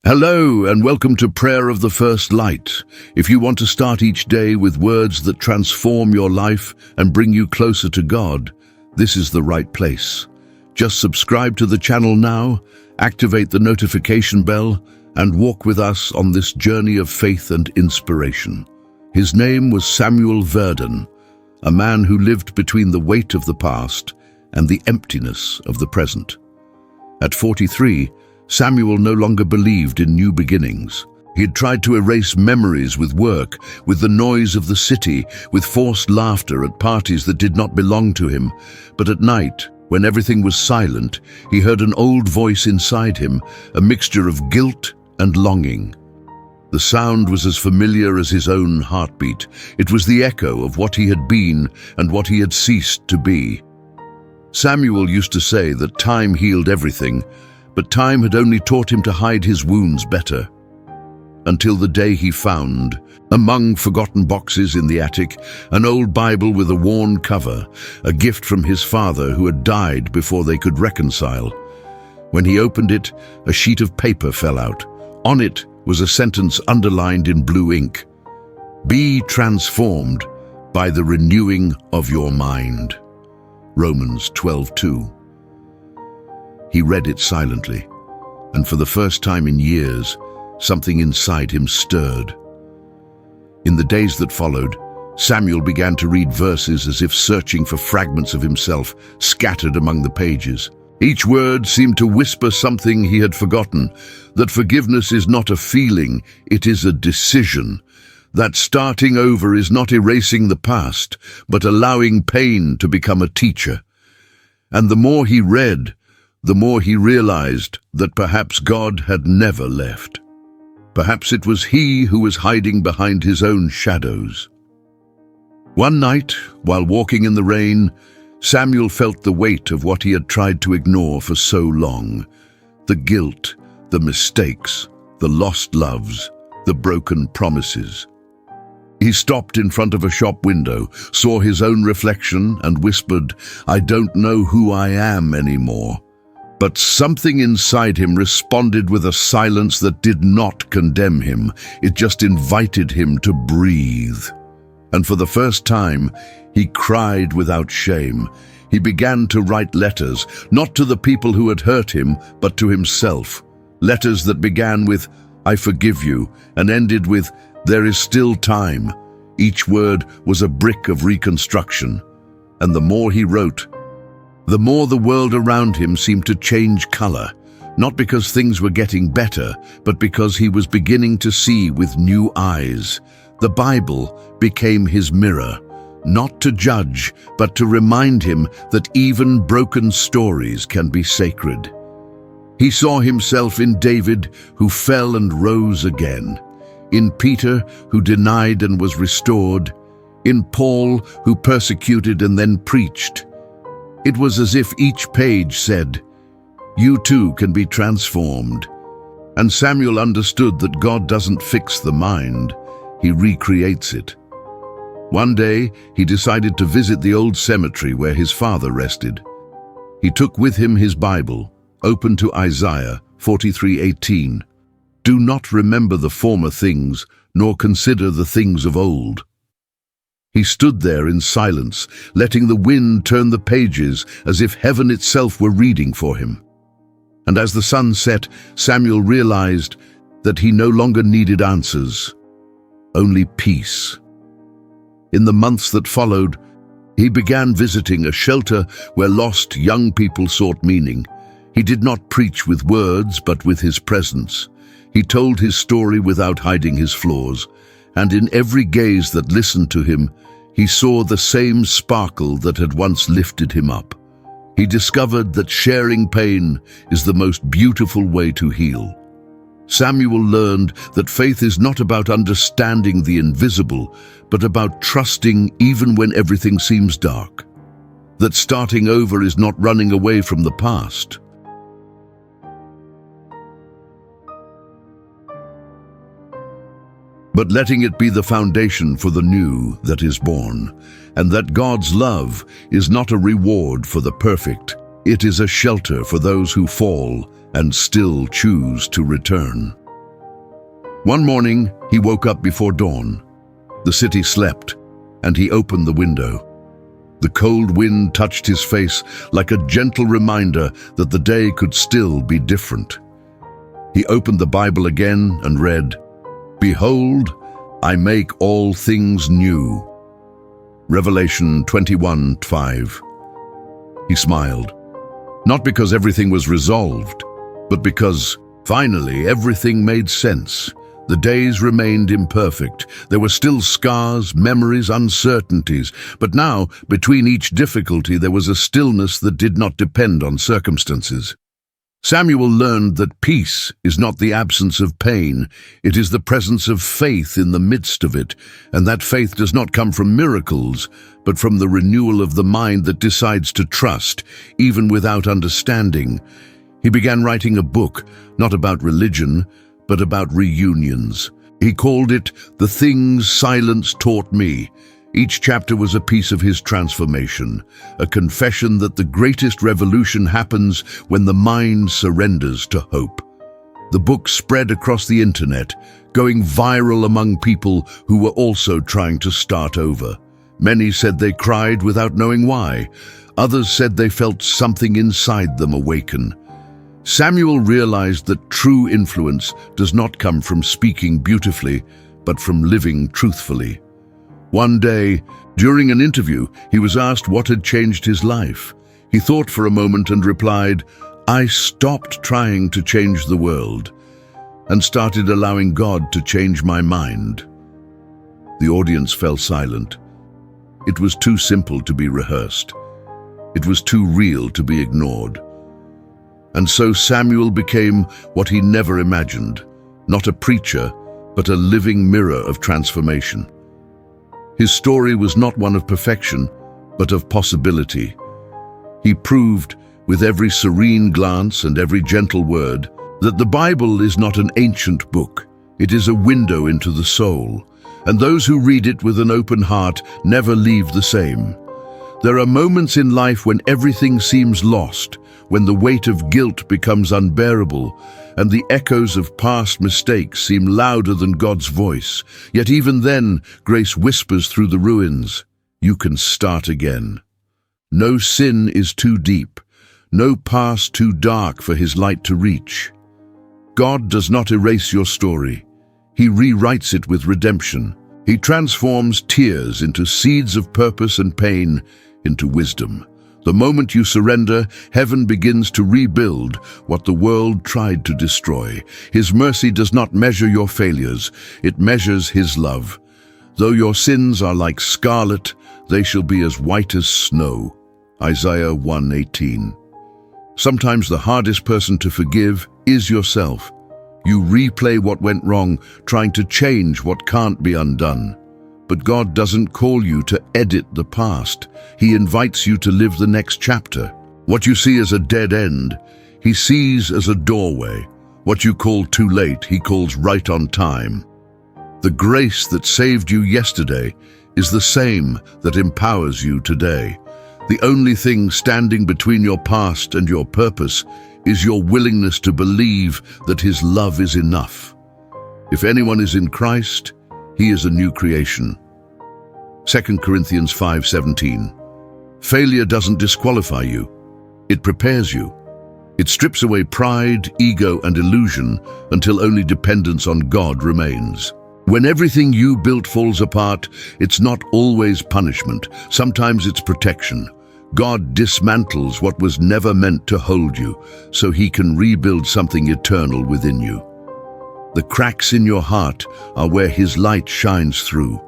Hello and welcome to Prayer of the First Light. If you want to start each day with words that transform your life and bring you closer to God, this is the right place. Just subscribe to the channel now, activate the notification bell, and walk with us on this journey of faith and inspiration. His name was Samuel Verdon, a man who lived between the weight of the past and the emptiness of the present. At 43, Samuel no longer believed in new beginnings. He had tried to erase memories with work, with the noise of the city, with forced laughter at parties that did not belong to him. But at night, when everything was silent, he heard an old voice inside him, a mixture of guilt and longing. The sound was as familiar as his own heartbeat. It was the echo of what he had been and what he had ceased to be. Samuel used to say that time healed everything, but time had only taught him to hide his wounds better. Until the day he found, among forgotten boxes in the attic, an old Bible with a worn cover, a gift from his father who had died before they could reconcile. When he opened it, a sheet of paper fell out. On it was a sentence underlined in blue ink: "Be transformed by the renewing of your mind." Romans 12:2. He read it silently, and for the first time in years, something inside him stirred. In the days that followed, Samuel began to read verses as if searching for fragments of himself scattered among the pages. Each word seemed to whisper something he had forgotten, that forgiveness is not a feeling, it is a decision. That starting over is not erasing the past, but allowing pain to become a teacher. And the more he read, the more he realized that perhaps God had never left. Perhaps it was he who was hiding behind his own shadows. One night, while walking in the rain, Samuel felt the weight of what he had tried to ignore for so long. The guilt, the mistakes, the lost loves, the broken promises. He stopped in front of a shop window, saw his own reflection, and whispered, "I don't know who I am anymore." But something inside him responded with a silence that did not condemn him. It just invited him to breathe. And for the first time, he cried without shame. He began to write letters, not to the people who had hurt him, but to himself. Letters that began with, "I forgive you," and ended with, "There is still time." Each word was a brick of reconstruction. And the more he wrote, the more the world around him seemed to change color, not because things were getting better, but because he was beginning to see with new eyes. The Bible became his mirror, not to judge, but to remind him that even broken stories can be sacred. He saw himself in David, who fell and rose again, in Peter, who denied and was restored, in Paul, who persecuted and then preached. It was as if each page said, "You too can be transformed." And Samuel understood that God doesn't fix the mind, he recreates it. One day, he decided to visit the old cemetery where his father rested. He took with him his Bible, open to Isaiah 43:18. "Do not remember the former things, nor consider the things of old." He stood there in silence, letting the wind turn the pages as if heaven itself were reading for him. And as the sun set, Samuel realized that he no longer needed answers, only peace. In the months that followed, he began visiting a shelter where lost young people sought meaning. He did not preach with words, but with his presence. He told his story without hiding his flaws, and in every gaze that listened to him, he saw the same sparkle that had once lifted him up. He discovered that sharing pain is the most beautiful way to heal. Samuel learned that faith is not about understanding the invisible, but about trusting even when everything seems dark. That starting over is not running away from the past, but letting it be the foundation for the new that is born, and that God's love is not a reward for the perfect, it is a shelter for those who fall and still choose to return. One morning, he woke up before dawn. The city slept, and he opened the window. The cold wind touched his face like a gentle reminder that the day could still be different. He opened the Bible again and read, "Behold, I make all things new." Revelation 21:5. He smiled, not because everything was resolved, but because, finally, everything made sense. The days remained imperfect. There were still scars, memories, uncertainties. But now, between each difficulty, there was a stillness that did not depend on circumstances. Samuel learned that peace is not the absence of pain. It is the presence of faith in the midst of it. And that faith does not come from miracles, but from the renewal of the mind that decides to trust, even without understanding. He began writing a book, not about religion, but about reunions. He called it "The Things Silence Taught Me." Each chapter was a piece of his transformation, a confession that the greatest revolution happens when the mind surrenders to hope. The book spread across the internet, going viral among people who were also trying to start over. Many said they cried without knowing why. Others said they felt something inside them awaken. Samuel realized that true influence does not come from speaking beautifully, but from living truthfully. One day, during an interview, he was asked what had changed his life. He thought for a moment and replied, "I stopped trying to change the world and started allowing God to change my mind." The audience fell silent. It was too simple to be rehearsed. It was too real to be ignored. And so Samuel became what he never imagined, not a preacher, but a living mirror of transformation. His story was not one of perfection, but of possibility. He proved, with every serene glance and every gentle word, that the Bible is not an ancient book. It is a window into the soul, and those who read it with an open heart never leave the same. There are moments in life when everything seems lost, when the weight of guilt becomes unbearable, and the echoes of past mistakes seem louder than God's voice. Yet even then, grace whispers through the ruins, "You can start again." No sin is too deep, no past too dark for His light to reach. God does not erase your story. He rewrites it with redemption. He transforms tears into seeds of purpose and pain into wisdom. The moment you surrender, heaven begins to rebuild what the world tried to destroy. His mercy does not measure your failures, it measures His love. Though your sins are like scarlet, they shall be as white as snow. Isaiah 1:18. Sometimes the hardest person to forgive is yourself. You replay what went wrong, trying to change what can't be undone. But God doesn't call you to edit the past. He invites you to live the next chapter. What you see as a dead end, He sees as a doorway. What you call too late, He calls right on time. The grace that saved you yesterday is the same that empowers you today. The only thing standing between your past and your purpose is your willingness to believe that His love is enough. If anyone is in Christ, he is a new creation. 2 Corinthians 5:17. Failure doesn't disqualify you. It prepares you. It strips away pride, ego, and illusion until only dependence on God remains. When everything you built falls apart, it's not always punishment. Sometimes it's protection. God dismantles what was never meant to hold you, so He can rebuild something eternal within you. The cracks in your heart are where His light shines through.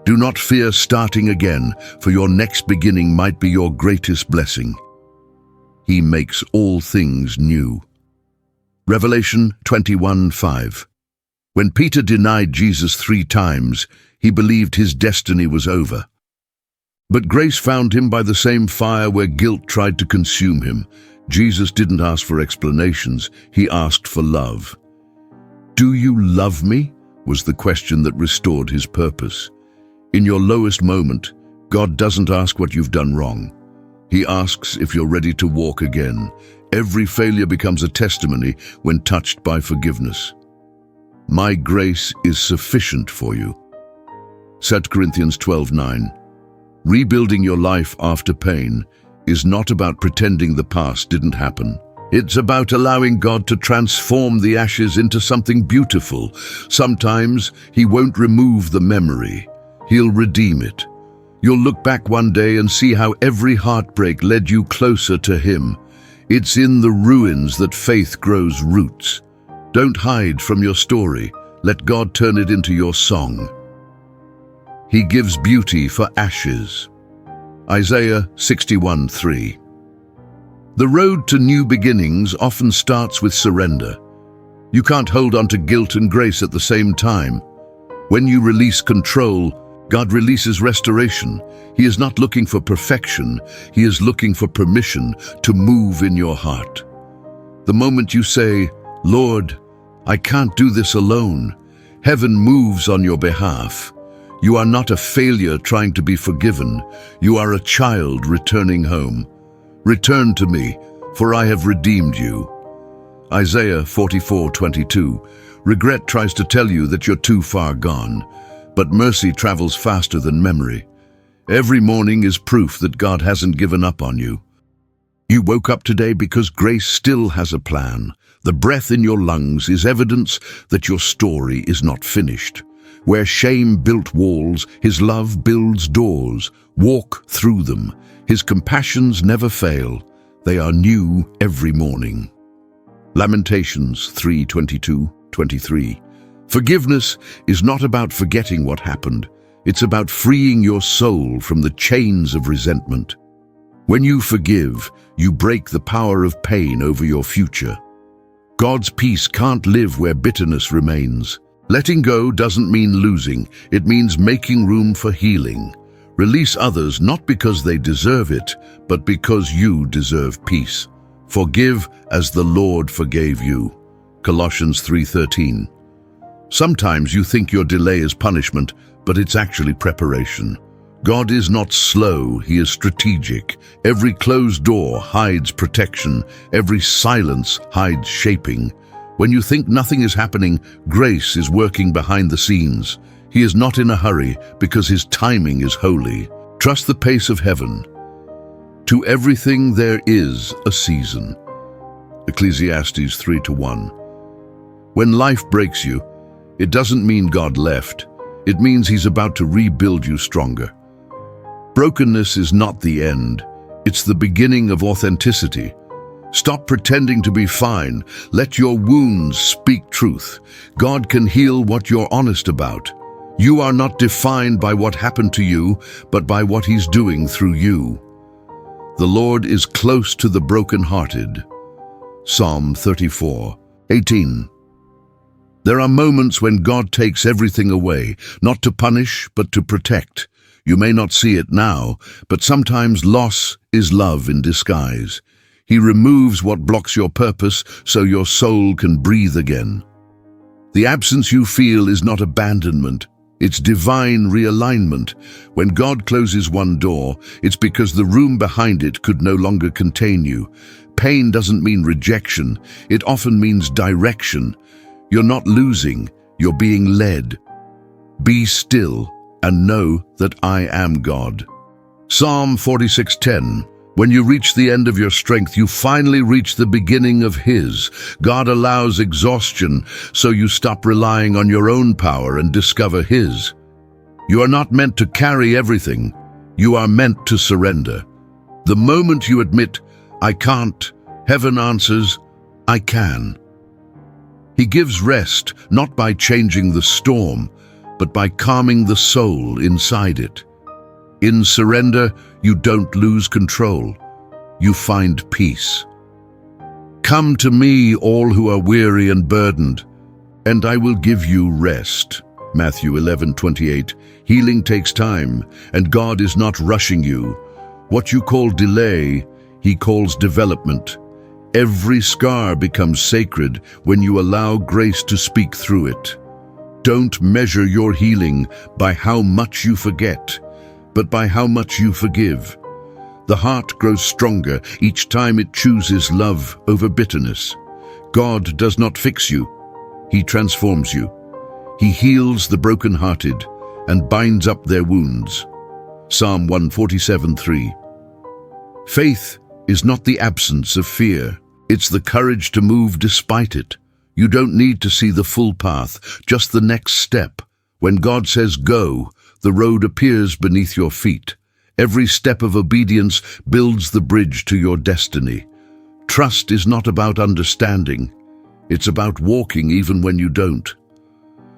Do not fear starting again, for your next beginning might be your greatest blessing. He makes all things new. Revelation 21:5. When Peter denied Jesus 3 times, he believed his destiny was over. But grace found him by the same fire where guilt tried to consume him. Jesus didn't ask for explanations, He asked for love. "Do you love me?" was the question that restored his purpose. In your lowest moment, God doesn't ask what you've done wrong. He asks if you're ready to walk again. Every failure becomes a testimony when touched by forgiveness. My grace is sufficient for you. 2 Corinthians 12:9. Rebuilding your life after pain is not about pretending the past didn't happen. It's about allowing God to transform the ashes into something beautiful. Sometimes He won't remove the memory. He'll redeem it. You'll look back one day and see how every heartbreak led you closer to Him. It's in the ruins that faith grows roots. Don't hide from your story. Let God turn it into your song. He gives beauty for ashes. Isaiah 61:3. The road to new beginnings often starts with surrender. You can't hold on to guilt and grace at the same time. When you release control, God releases restoration. He is not looking for perfection. He is looking for permission to move in your heart. The moment you say, "Lord, I can't do this alone," heaven moves on your behalf. You are not a failure trying to be forgiven. You are a child returning home. Return to me, for I have redeemed you. Isaiah 44:22. Regret tries to tell you that you're too far gone, but mercy travels faster than memory. Every morning is proof that God hasn't given up on you. You woke up today because grace still has a plan. The breath in your lungs is evidence that your story is not finished. Where shame built walls, His love builds doors. Walk through them. His compassions never fail. They are new every morning. Lamentations 3:22-23. Forgiveness is not about forgetting what happened. It's about freeing your soul from the chains of resentment. When you forgive, you break the power of pain over your future. God's peace can't live where bitterness remains. Letting go doesn't mean losing. It means making room for healing. Release others not because they deserve it, but because you deserve peace. Forgive as the Lord forgave you. Colossians 3:13. Sometimes you think your delay is punishment, but it's actually preparation. God is not slow, He is strategic. Every closed door hides protection. Every silence hides shaping. When you think nothing is happening, grace is working behind the scenes. He is not in a hurry because His timing is holy. Trust the pace of heaven. To everything there is a season. Ecclesiastes 3:1. When life breaks you, it doesn't mean God left. It means He's about to rebuild you stronger. Brokenness is not the end. It's the beginning of authenticity. Stop pretending to be fine. Let your wounds speak truth. God can heal what you're honest about. You are not defined by what happened to you, but by what He's doing through you. The Lord is close to the brokenhearted. Psalm 34:18. There are moments when God takes everything away, not to punish, but to protect. You may not see it now, but sometimes loss is love in disguise. He removes what blocks your purpose so your soul can breathe again. The absence you feel is not abandonment. It's divine realignment. When God closes one door, it's because the room behind it could no longer contain you. Pain doesn't mean rejection. It often means direction. You're not losing, you're being led. Be still and know that I am God. Psalm 46:10. When you reach the end of your strength, you finally reach the beginning of His. God allows exhaustion so you stop relying on your own power and discover His. You are not meant to carry everything. You are meant to surrender. The moment you admit, "I can't," heaven answers, "I can." He gives rest not by changing the storm, but by calming the soul inside it. In surrender, you don't lose control. You find peace. Come to me, all who are weary and burdened, and I will give you rest. Matthew 11:28. Healing takes time, and God is not rushing you. What you call delay, He calls development. Every scar becomes sacred when you allow grace to speak through it. Don't measure your healing by how much you forget, but by how much you forgive. The heart grows stronger each time it chooses love over bitterness. God does not fix you. He transforms you. He heals the brokenhearted and binds up their wounds. Psalm 147:3. Faith is not the absence of fear. It's the courage to move despite it. You don't need to see the full path, just the next step. When God says go, the road appears beneath your feet. Every step of obedience builds the bridge to your destiny. Trust is not about understanding. It's about walking even when you don't.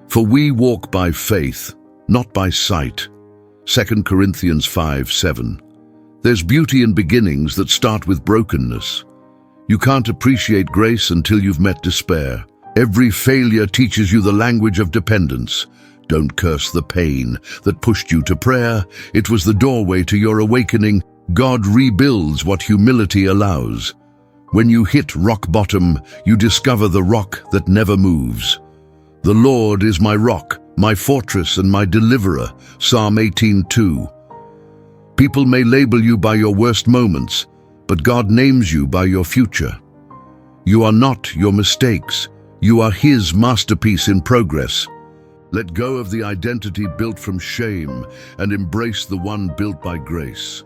For we walk by faith, not by sight. 2 Corinthians 5:7. There's beauty in beginnings that start with brokenness. You can't appreciate grace until you've met despair. Every failure teaches you the language of dependence. Don't curse the pain that pushed you to prayer. It was the doorway to your awakening. God rebuilds what humility allows. When you hit rock bottom, you discover the rock that never moves. The Lord is my rock, my fortress and my deliverer. Psalm 18:2. People may label you by your worst moments, but God names you by your future. You are not your mistakes. You are His masterpiece in progress. Let go of the identity built from shame and embrace the one built by grace.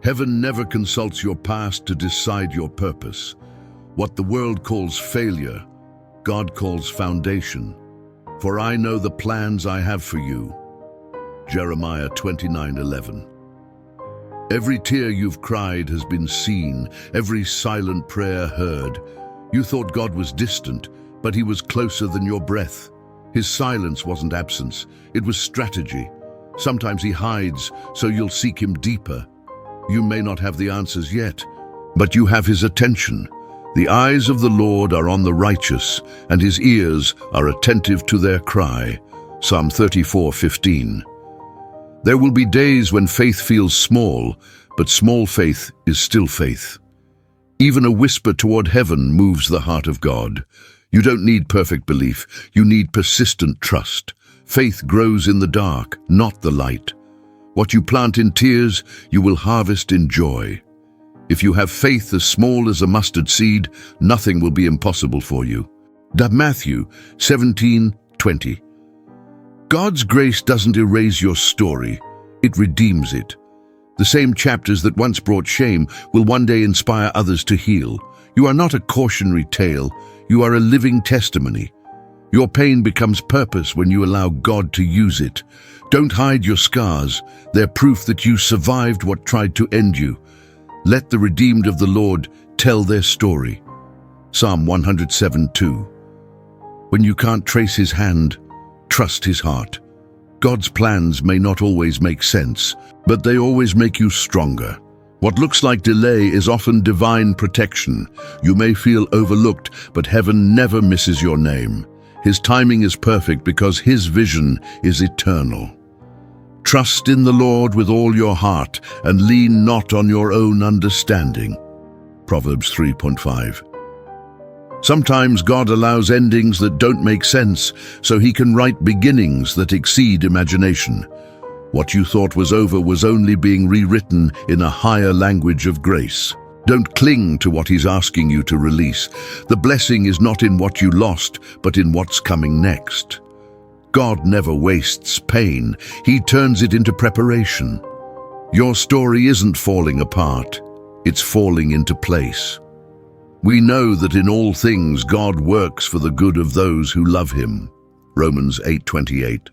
Heaven never consults your past to decide your purpose. What the world calls failure, God calls foundation. For I know the plans I have for you. Jeremiah 29:11. Every tear you've cried has been seen, every silent prayer heard. You thought God was distant, but He was closer than your breath. His silence wasn't absence, it was strategy. Sometimes He hides, so you'll seek Him deeper. You may not have the answers yet, but you have His attention. The eyes of the Lord are on the righteous, and His ears are attentive to their cry. Psalm 34:15. There will be days when faith feels small, but small faith is still faith. Even a whisper toward heaven moves the heart of God. You don't need perfect belief, you need persistent trust. Faith grows in the dark, not the light. What you plant in tears, you will harvest in joy. If you have faith as small as a mustard seed, nothing will be impossible for you. Matthew 17:20. God's grace doesn't erase your story, it redeems it. The same chapters that once brought shame will one day inspire others to heal. You are not a cautionary tale, you are a living testimony. Your pain becomes purpose when you allow God to use it. Don't hide your scars, they're proof that you survived what tried to end you. Let the redeemed of the Lord tell their story. Psalm 107:2. When you can't trace His hand, trust His heart. God's plans may not always make sense, but they always make you stronger. What looks like delay is often divine protection. You may feel overlooked, but heaven never misses your name. His timing is perfect because His vision is eternal. Trust in the Lord with all your heart and lean not on your own understanding. Proverbs 3:5. Sometimes God allows endings that don't make sense so He can write beginnings that exceed imagination. What you thought was over was only being rewritten in a higher language of grace. Don't cling to what He's asking you to release. The blessing is not in what you lost, but in what's coming next. God never wastes pain. He turns it into preparation. Your story isn't falling apart. It's falling into place. We know that in all things God works for the good of those who love Him. Romans 8:28.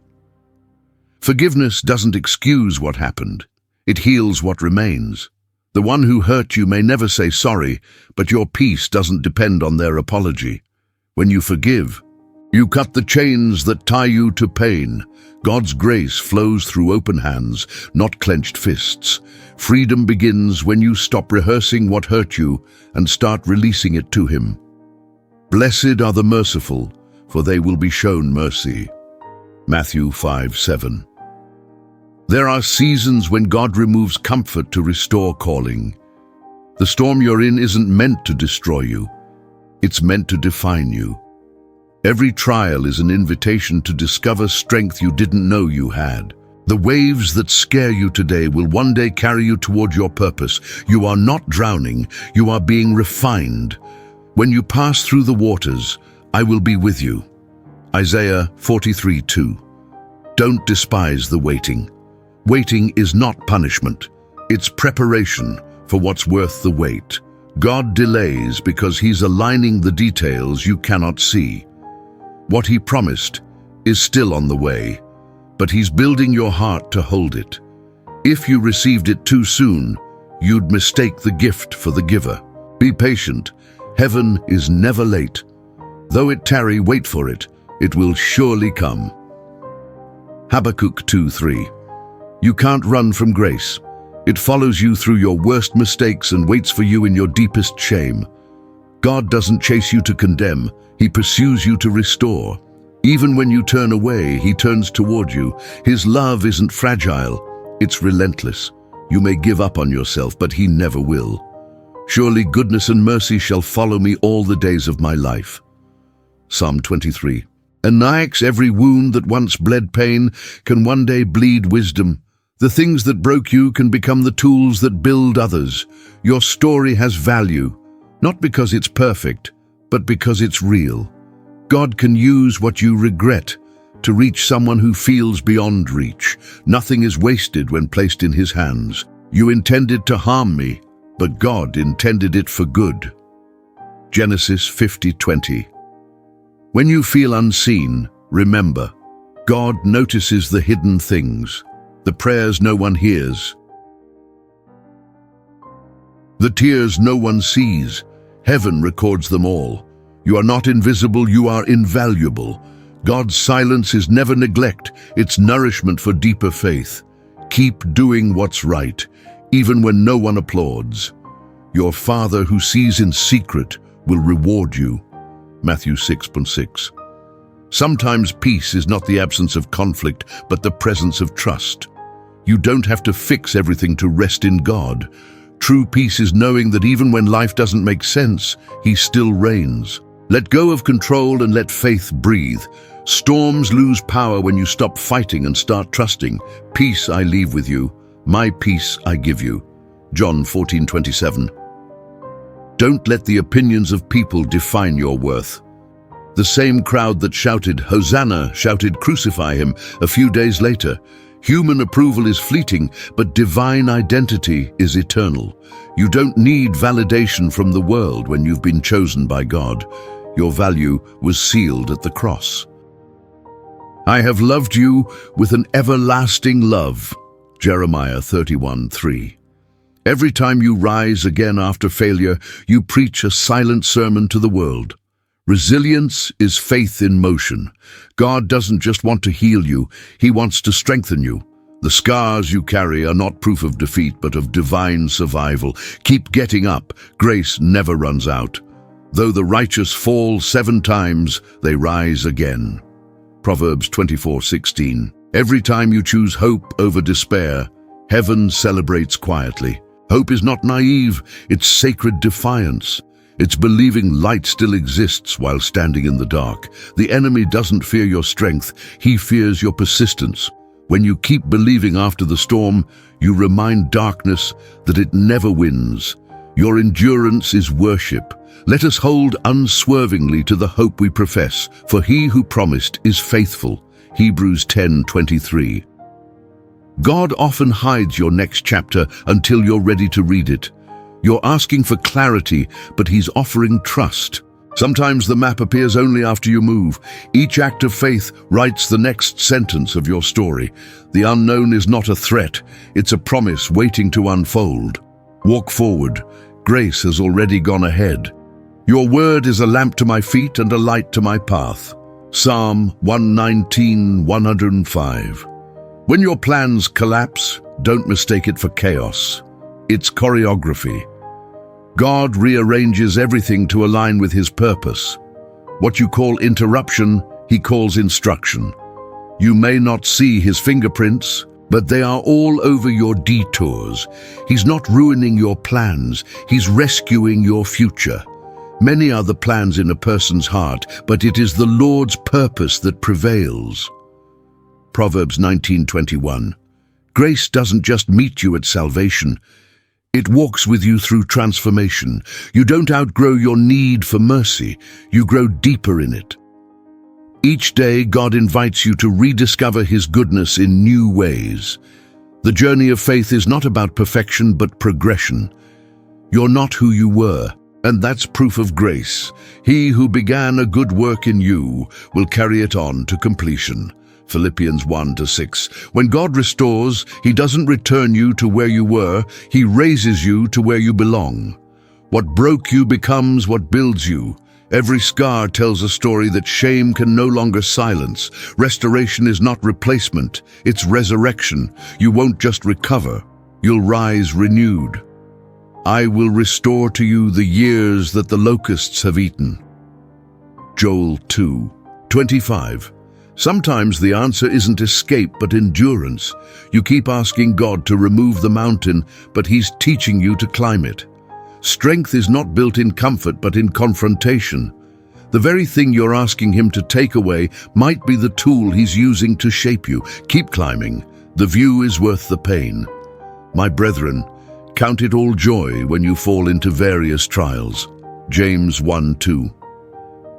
Forgiveness doesn't excuse what happened. It heals what remains. The one who hurt you may never say sorry, but your peace doesn't depend on their apology. When you forgive, you cut the chains that tie you to pain. God's grace flows through open hands, not clenched fists. Freedom begins when you stop rehearsing what hurt you and start releasing it to Him. Blessed are the merciful, for they will be shown mercy. Matthew 5:7. There are seasons when God removes comfort to restore calling. The storm you're in isn't meant to destroy you. It's meant to define you. Every trial is an invitation to discover strength you didn't know you had. The waves that scare you today will one day carry you toward your purpose. You are not drowning, you are being refined. When you pass through the waters, I will be with you. Isaiah 43:2. Don't despise the waiting. Waiting is not punishment. It's preparation for what's worth the wait. God delays because He's aligning the details you cannot see. What He promised is still on the way, but He's building your heart to hold it. If you received it too soon, you'd mistake the gift for the giver. Be patient. Heaven is never late. Though it tarry, wait for it. It will surely come. Habakkuk 2:3. You can't run from grace. It follows you through your worst mistakes and waits for you in your deepest shame. God doesn't chase you to condemn. He pursues you to restore. Even when you turn away, He turns toward you. His love isn't fragile. It's relentless. You may give up on yourself, but He never will. Surely goodness and mercy shall follow me all the days of my life. Psalm 23. Anayax, every wound that once bled pain can one day bleed wisdom. The things that broke you can become the tools that build others. Your story has value, not because it's perfect, but because it's real. God can use what you regret to reach someone who feels beyond reach. Nothing is wasted when placed in His hands. You intended to harm me, but God intended it for good. Genesis 50:20. When you feel unseen, remember, God notices the hidden things, the prayers no one hears, the tears no one sees. Heaven records them all. You are not invisible, you are invaluable. God's silence is never neglect, it's nourishment for deeper faith. Keep doing what's right, even when no one applauds. Your Father who sees in secret will reward you. Matthew 6:6. Sometimes peace is not the absence of conflict, but the presence of trust. You don't have to fix everything to rest in God. True peace is knowing that even when life doesn't make sense, He still reigns. Let go of control and let faith breathe. Storms lose power when you stop fighting and start trusting. Peace I leave with you, my peace I give you. John 14:27. Don't let the opinions of people define your worth. The same crowd that shouted, "Hosanna," shouted, "Crucify him," a few days later. Human approval is fleeting, but divine identity is eternal. You don't need validation from the world when you've been chosen by God. Your value was sealed at the cross. I have loved you with an everlasting love. Jeremiah 31:3. Every time you rise again after failure, you preach a silent sermon to the world. Resilience is faith in motion. God doesn't just want to heal you, He wants to strengthen you. The scars you carry are not proof of defeat, but of divine survival. Keep getting up. Grace never runs out. Though the righteous fall 7 times, they rise again. Proverbs 24:16. Every time you choose hope over despair, heaven celebrates quietly. Hope is not naive, it's sacred defiance. It's believing light still exists while standing in the dark. The enemy doesn't fear your strength, he fears your persistence. When you keep believing after the storm, you remind darkness that it never wins. Your endurance is worship. Let us hold unswervingly to the hope we profess, for He who promised is faithful. Hebrews 10:23. God often hides your next chapter until you're ready to read it. You're asking for clarity, but He's offering trust. Sometimes the map appears only after you move. Each act of faith writes the next sentence of your story. The unknown is not a threat, it's a promise waiting to unfold. Walk forward. Grace has already gone ahead. Your word is a lamp to my feet and a light to my path. Psalm 119:105. When your plans collapse, don't mistake it for chaos. It's choreography. God rearranges everything to align with His purpose. What you call interruption, He calls instruction. You may not see His fingerprints, but they are all over your detours. He's not ruining your plans, He's rescuing your future. Many are the plans in a person's heart, but it is the Lord's purpose that prevails. Proverbs 19:21. Grace doesn't just meet you at salvation, it walks with you through transformation. You don't outgrow your need for mercy, you grow deeper in it. Each day, God invites you to rediscover His goodness in new ways. The journey of faith is not about perfection, but progression. You're not who you were, and that's proof of grace. He who began a good work in you will carry it on to completion. Philippians 1-6. When God restores, He doesn't return you to where you were, He raises you to where you belong. What broke you becomes what builds you. Every scar tells a story that shame can no longer silence. Restoration is not replacement, it's resurrection. You won't just recover, you'll rise renewed. I will restore to you the years that the locusts have eaten. Joel 2:25. Sometimes the answer isn't escape but endurance. You keep asking God to remove the mountain, but He's teaching you to climb it. Strength is not built in comfort but in confrontation. The very thing you're asking Him to take away might be the tool He's using to shape you. Keep climbing. The view is worth the pain. My brethren, count it all joy when you fall into various trials. James 1:2.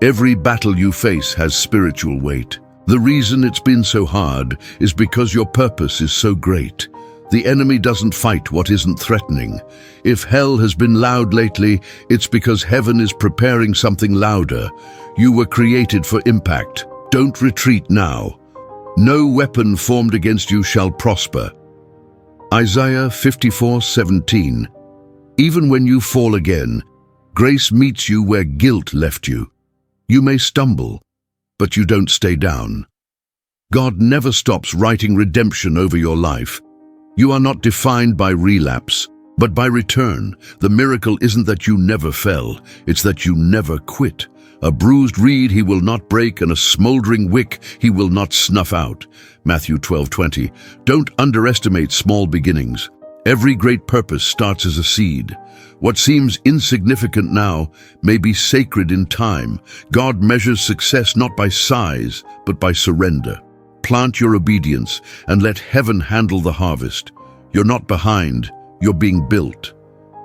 Every battle you face has spiritual weight. The reason it's been so hard is because your purpose is so great. The enemy doesn't fight what isn't threatening. If hell has been loud lately, it's because heaven is preparing something louder. You were created for impact. Don't retreat now. No weapon formed against you shall prosper. Isaiah 54:17. Even when you fall again, grace meets you where guilt left you. You may stumble, but you don't stay down. God never stops writing redemption over your life. You are not defined by relapse, but by return. The miracle isn't that you never fell, it's that you never quit. A bruised reed He will not break, and a smoldering wick He will not snuff out. Matthew 12:20. Don't underestimate small beginnings. Every great purpose starts as a seed. What seems insignificant now may be sacred in time. God measures success not by size, but by surrender. Plant your obedience and let heaven handle the harvest. You're not behind, you're being built.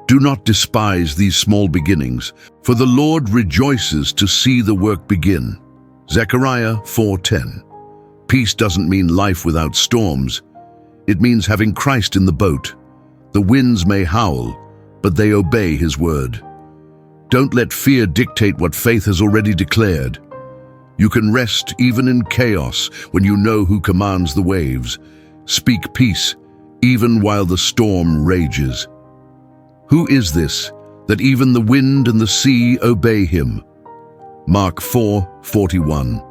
Do not despise these small beginnings, for the Lord rejoices to see the work begin. Zechariah 4:10. Peace doesn't mean life without storms. It means having Christ in the boat. The winds may howl, but they obey His word. Don't let fear dictate what faith has already declared. You can rest even in chaos when you know who commands the waves. Speak peace, even while the storm rages. Who is this, that even the wind and the sea obey Him? Mark 4:41.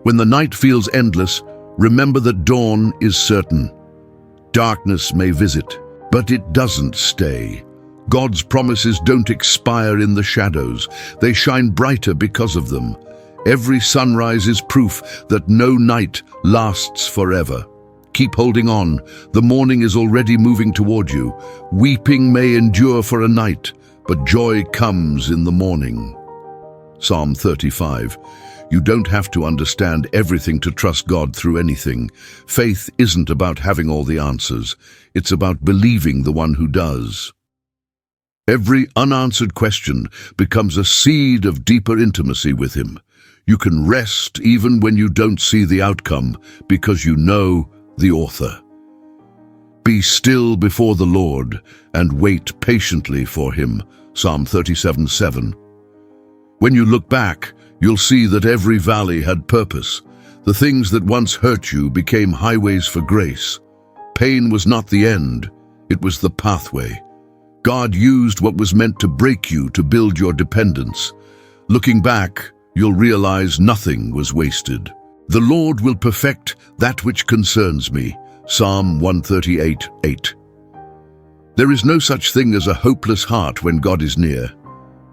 When the night feels endless, remember that dawn is certain. Darkness may visit, but it doesn't stay. God's promises don't expire in the shadows. They shine brighter because of them. Every sunrise is proof that no night lasts forever. Keep holding on. The morning is already moving toward you. Weeping may endure for a night, but joy comes in the morning. Psalm 35. You don't have to understand everything to trust God through anything. Faith isn't about having all the answers. It's about believing the one who does. Every unanswered question becomes a seed of deeper intimacy with Him. You can rest even when you don't see the outcome because you know the author. Be still before the Lord and wait patiently for Him. Psalm 37:7. When you look back, you'll see that every valley had purpose. The things that once hurt you became highways for grace. Pain was not the end, it was the pathway. God used what was meant to break you to build your dependence. Looking back, you'll realize nothing was wasted. The Lord will perfect that which concerns me. Psalm 138:8. There is no such thing as a hopeless heart when God is near.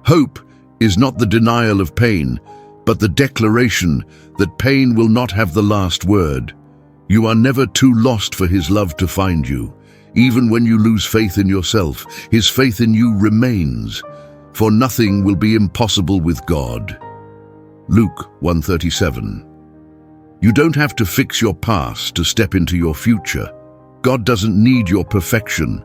Hope is not the denial of pain, but the declaration that pain will not have the last word. You are never too lost for His love to find you. Even when you lose faith in yourself, His faith in you remains, for nothing will be impossible with God. Luke 1:37. You don't have to fix your past to step into your future. God doesn't need your perfection.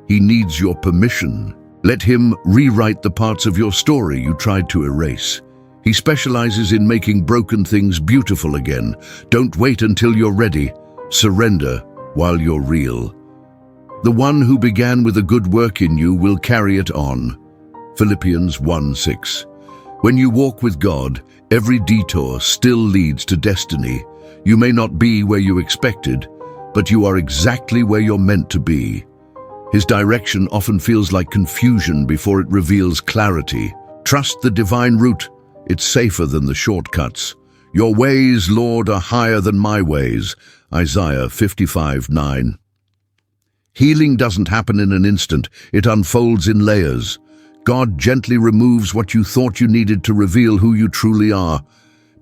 He needs your permission. Let Him rewrite the parts of your story you tried to erase. He specializes in making broken things beautiful again. Don't wait until you're ready. Surrender while you're real. The one who began with a good work in you will carry it on. Philippians 1:6. When you walk with God, every detour still leads to destiny. You may not be where you expected, but you are exactly where you're meant to be. His direction often feels like confusion before it reveals clarity. Trust the divine route. It's safer than the shortcuts. Your ways, Lord, are higher than my ways. Isaiah 55:9. Healing doesn't happen in an instant. It unfolds in layers. God gently removes what you thought you needed to reveal who you truly are.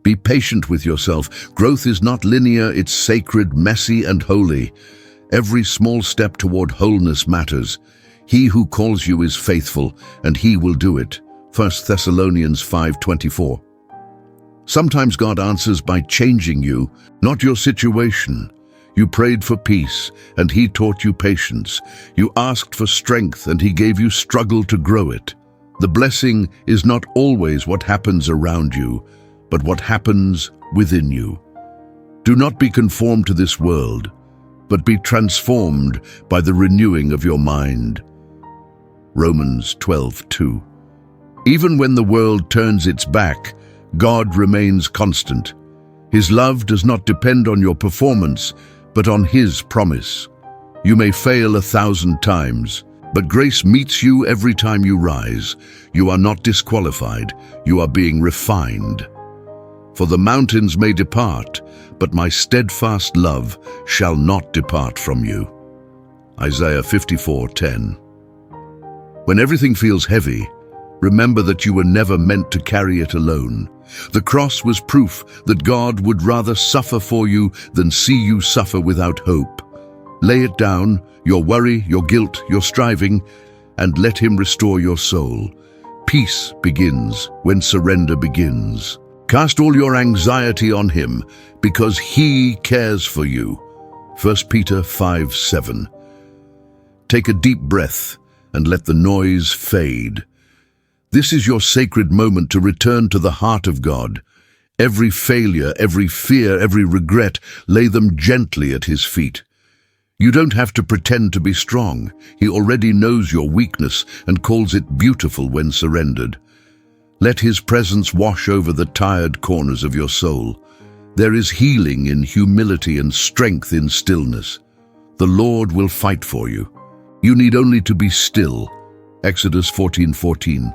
Be patient with yourself. Growth is not linear, it's sacred, messy, and holy. Every small step toward wholeness matters. He who calls you is faithful, and he will do it. 1 Thessalonians 5:24. Sometimes God answers by changing you, not your situation. You prayed for peace, and he taught you patience. You asked for strength, and he gave you struggle to grow it. The blessing is not always what happens around you, but what happens within you. Do not be conformed to this world, but be transformed by the renewing of your mind. Romans 12:2. Even when the world turns its back, God remains constant. His love does not depend on your performance, but on his promise. You may fail 1,000 times, but grace meets you every time you rise. You are not disqualified, you are being refined. For the mountains may depart, but my steadfast love shall not depart from you. Isaiah 54:10. When everything feels heavy, remember that you were never meant to carry it alone. The cross was proof that God would rather suffer for you than see you suffer without hope. Lay it down, your worry, your guilt, your striving, and let him restore your soul. Peace begins when surrender begins. Cast all your anxiety on him, because he cares for you. 1 Peter 5:7. Take a deep breath and let the noise fade. This is your sacred moment to return to the heart of God. Every failure, every fear, every regret, lay them gently at his feet. You don't have to pretend to be strong. He already knows your weakness and calls it beautiful when surrendered. Let his presence wash over the tired corners of your soul. There is healing in humility and strength in stillness. The Lord will fight for you. You need only to be still. Exodus 14:14.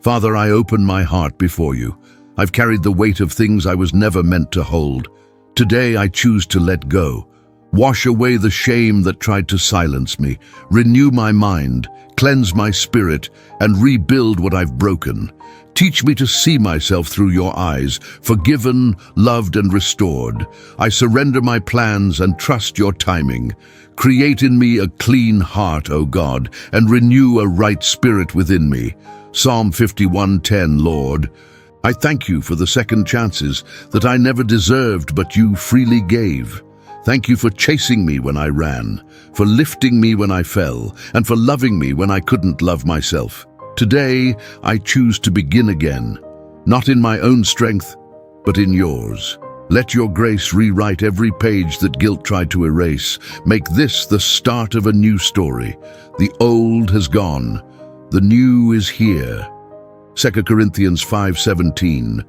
Father, I open my heart before you. I've carried the weight of things I was never meant to hold. Today I choose to let go. Wash away the shame that tried to silence me. Renew my mind, cleanse my spirit, and rebuild what I've broken. Teach me to see myself through your eyes, forgiven, loved, and restored. I surrender my plans and trust your timing. Create in me a clean heart, O God, and renew a right spirit within me. Psalm 51:10, Lord, I thank you for the second chances that I never deserved but you freely gave. Thank you for chasing me when I ran, for lifting me when I fell, and for loving me when I couldn't love myself. Today, I choose to begin again, not in my own strength, but in yours. Let your grace rewrite every page that guilt tried to erase. Make this the start of a new story. The old has gone. The new is here. 2 Corinthians 5:17.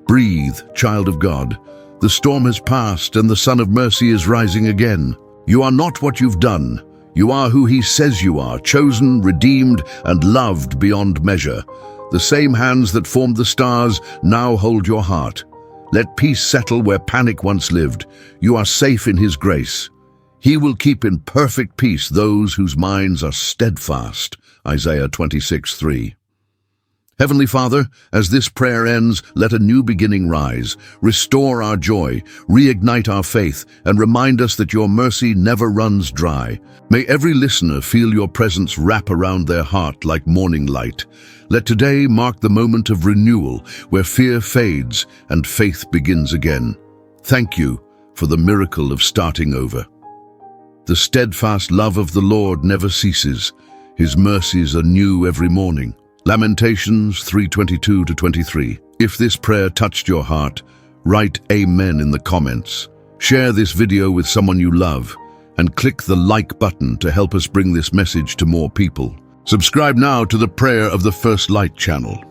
Breathe, child of God. The storm has passed and the Son of Mercy is rising again. You are not what you've done. You are who he says you are, chosen, redeemed, and loved beyond measure. The same hands that formed the stars now hold your heart. Let peace settle where panic once lived. You are safe in his grace. He will keep in perfect peace those whose minds are steadfast. Isaiah 26:3. Heavenly Father, as this prayer ends, let a new beginning rise. Restore our joy, reignite our faith, and remind us that your mercy never runs dry. May every listener feel your presence wrap around their heart like morning light. Let today mark the moment of renewal, where fear fades and faith begins again. Thank you for the miracle of starting over. The steadfast love of the Lord never ceases. His mercies are new every morning. Lamentations 3:22-23. If this prayer touched your heart, write Amen in the comments. Share this video with someone you love and click the like button to help us bring this message to more people. Subscribe now to the Prayer of the First Light channel.